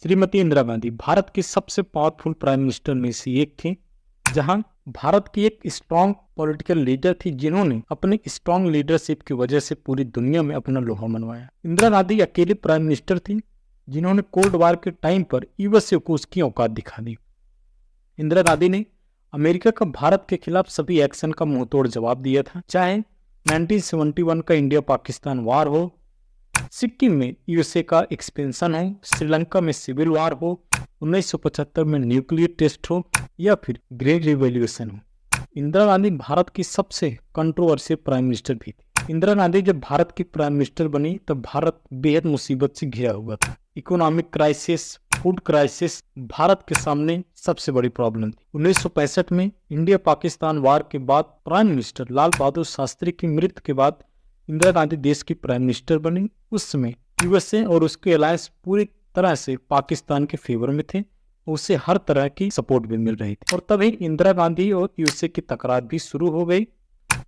श्रीमती इंदिरा गांधी भारत की सबसे powerful prime minister में से एक थी, जहां भारत की एक स्ट्रांग पॉलिटिकल लीडर थी जिन्होंने अपनी स्ट्रांग लीडरशिप की वजह से पूरी दुनिया में अपना लोहा मनवाया। इंदिरा गांधी अकेली प्राइम मिनिस्टर थी जिन्होंने कोल्ड वार के टाइम पर यूएसए को उसकी औकात दिखा दी। इंदिरा गांधी ने अमेरिका का भारत के खिलाफ सभी एक्शन का मुंहतोड़ जवाब दिया था, चाहे 1971 का इंडिया पाकिस्तान वार हो, सिक्किम में यूएसए का एक्सपेंशन हो, श्रीलंका में सिविल वार हो, 1975 में न्यूक्लियर टेस्ट हो या फिर ग्रेट रिवॉल्यूशन हो। इंदिरा गांधी भारत की सबसे कंट्रोवर्शियल प्राइम मिनिस्टर भी थी। इंदिरा गांधी जब भारत की प्राइम मिनिस्टर बनी तब भारत बेहद मुसीबत से घिरा हुआ था। Economic crisis, food crisis Bharat के सामने सबसे बड़ी प्रॉब्लम थी। 1965 में इंडिया पाकिस्तान वार के बाद प्राइम मिनिस्टर लाल बहादुर शास्त्री की मृत्यु के बाद इंदिरा गांधी देश की प्राइम मिनिस्टर बनी। उस समय यूएसए और उसके अलायंस पूरी तरह से पाकिस्तान के फेवर में थे, उसे हर तरह की सपोर्ट भी मिल रही थी और तभी इंदिरा गांधी और यूएसए की तकरार भी शुरू हो गई।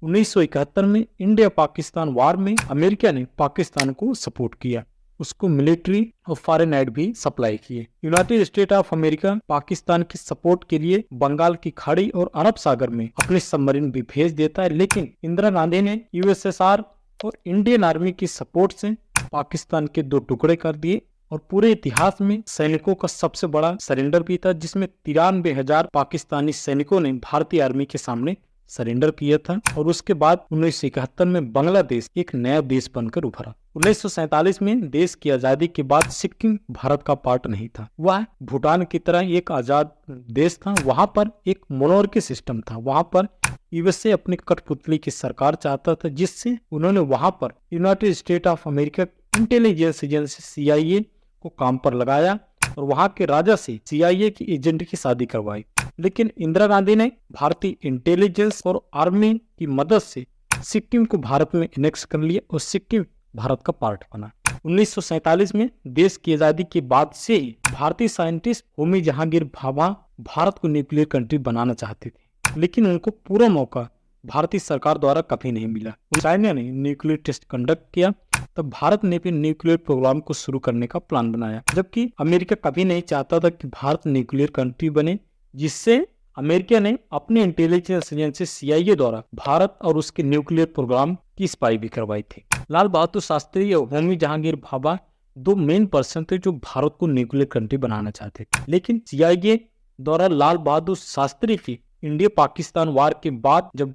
1971 में इंडिया पाकिस्तान वार में अमेरिका ने पाकिस्तान को सपोर्ट किया, उसको मिलिट्री और फॉरेन एड भी सप्लाई किए। United state of America Pakistan की सपोर्ट के लिए बंगाल की खाड़ी और अरब सागर में अपने सबमरीन भी भेज देता है, लेकिन इंदिरा गांधी ने यूएसएसआर और इंडियन आर्मी की सपोर्ट से पाकिस्तान के 2 टुकड़े कर दिए और पूरे इतिहास में सैनिकों का सबसे बड़ा सरेंडर भी था, जिसमें 93,000 पाकिस्तानी सैनिकों ने भारतीय आर्मी के सामने सरेंडर किया था। और उसके बाद 1971 में बांग्लादेश एक नया देश बनकर उभरा। 1947 में देश की आजादी के बाद सिक्किम भारत का पार्ट नहीं था, वह भूटान की तरह एक आजाद देश था। वहां पर एक मोनोर्की सिस्टम था, वहां पर यूएसए अपनी कठपुतली की सरकार चाहता था, जिससे उन्होंने वहां पर United state of America intelligence agency CIA को काम पर लगाया और वहां के राजा से CIA की एजेंट की शादी करवाई। लेकिन इंदिरा गांधी ने भारतीय इंटेलिजेंस और आर्मी की मदद से सिक्किम को भारत में एनेक्स कर लिया और सिक्किम भारत का पार्ट बना। 1947 में देश की आजादी के बाद से ही भारतीय साइंटिस्ट होमी जहांगीर भाभा भारत को न्यूक्लियर कंट्री बनाना चाहते थे, लेकिन उनको पूरा मौका भारतीय सरकार द्वारा कभी नहीं मिला। चाइना ने न्यूक्लियर टेस्ट कंडक्ट किया, तब भारत ने भी न्यूक्लियर प्रोग्राम को शुरू करने का प्लान बनाया, जबकि अमेरिका कभी नहीं चाहता था कि भारत न्यूक्लियर कंट्री बने, जिससे अमेरिका ने अपने इंटेलिजेंस एजेंसी CIA द्वारा भारत और उसके न्यूक्लियर प्रोग्राम की स्पाई भी करवाई थी। लाल बहादुर शास्त्री और होमी जहांगीर भाभा 2 मेन पर्सन थे जो भारत को न्यूक्लियर कंट्री बनाना चाहते थे, लेकिन CIA द्वारा लाल बहादुर शास्त्री की इंडिया पाकिस्तान वार के बाद जब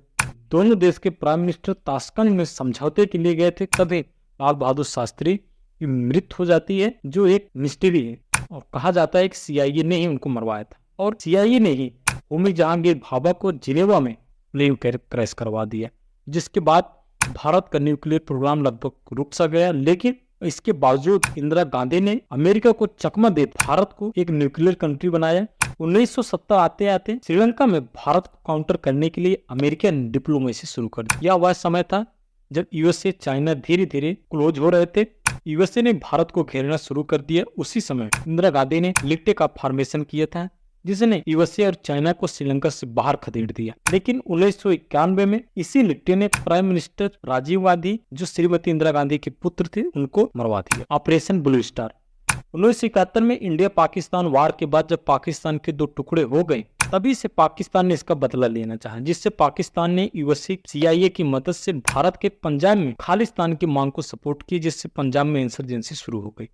दोनों देश के प्राइम मिनिस्टर ताशकंद में समझौते के लिए गए थे, तभी लाल बहादुर शास्त्री की मृत्यु हो जाती है, जो एक मिस्ट्री है और कहा जाता है कि CIA ने ही उनको मरवाया था और CIA ने ही होमी जहांगीर भाभा को जिनेवा में प्लेन क्रैश करवा दिया, जिसके बाद भारत का न्यूक्लियर प्रोग्राम लगभग रुक सा गया। लेकिन इसके बावजूद इंदिरा गांधी ने अमेरिका को चकमा दे भारत को एक न्यूक्लियर कंट्री बनाया। 1970 आते आते श्रीलंका में भारत को काउंटर करने के लिए अमेरिका ने डिप्लोमेसी शुरू कर दी। यह वह समय था जब यूएसए चाइना धीरे धीरे क्लोज हो रहे थे। यूएसए ने भारत को घेरना शुरू कर दिया। उसी समय इंदिरा गांधी ने लिट्टे का फॉर्मेशन किया था, जिसने यूएसए और चाइना को श्रीलंका से बाहर खदेड़ दिया। लेकिन 1991 में इसी लिट्टे ने प्राइम मिनिस्टर राजीव गांधी, जो श्रीमती इंदिरा गांधी के पुत्र थे, उनको मरवा दिया। Operation blue star. 1971 में इंडिया पाकिस्तान वार के बाद जब पाकिस्तान के 2 टुकड़े हो गए, तभी से पाकिस्तान ने इसका बदला लेना चाहा, जिससे पाकिस्तान ने यूएसए CIA की मदद से भारत के पंजाब में खालिस्तान की मांग को सपोर्ट की, जिससे पंजाब में इंसर्जेंसी शुरू हो गई।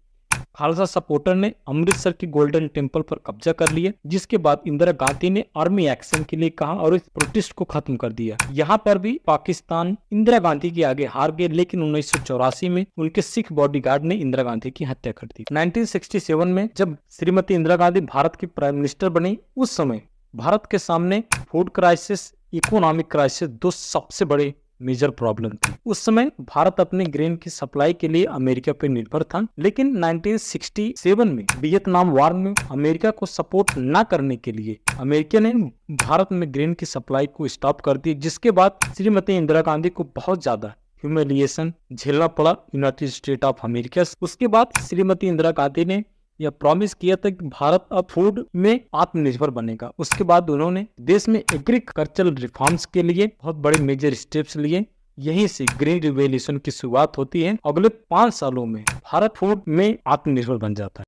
खालसा सपोर्टर ने अमृतसर के गोल्डन टेम्पल पर कब्जा कर लिया, जिसके बाद इंदिरा गांधी ने आर्मी एक्शन के लिए कहा और इस प्रोटेस्ट को खत्म कर दिया। यहाँ पर भी पाकिस्तान इंदिरा गांधी के आगे हार गए, लेकिन 1984 में उनके सिख बॉडीगार्ड ने इंदिरा गांधी की हत्या कर दी। 1967 में जब श्रीमती इंदिरा गांधी भारत की प्राइम मिनिस्टर बनी, उस समय भारत के सामने फूड क्राइसिस, इकोनॉमिक क्राइसिस 2 सबसे बड़े मेजर प्रॉब्लम थी। उस समय भारत अपने ग्रेन की सप्लाई के लिए अमेरिका पर निर्भर था, लेकिन 1967 में वियतनाम वार में अमेरिका को सपोर्ट न करने के लिए अमेरिका ने भारत में ग्रेन की सप्लाई को स्टॉप कर दी, जिसके बाद श्रीमती इंदिरा गांधी को बहुत ज्यादा ह्यूमिलिएशन झेलना पड़ा यूनाइटेड स्टेट ऑफ अमेरिका। उसके बाद श्रीमती इंदिरा गांधी ने यह प्रॉमिस किया था कि भारत अब फूड में आत्मनिर्भर बनेगा। उसके बाद उन्होंने देश में एग्रीकल्चरल रिफॉर्म्स के लिए बहुत बड़े मेजर स्टेप्स लिए। यहीं से ग्रीन रिवॉल्यूशन की शुरुआत होती है। अगले 5 सालों में भारत फूड में आत्मनिर्भर बन जाता है।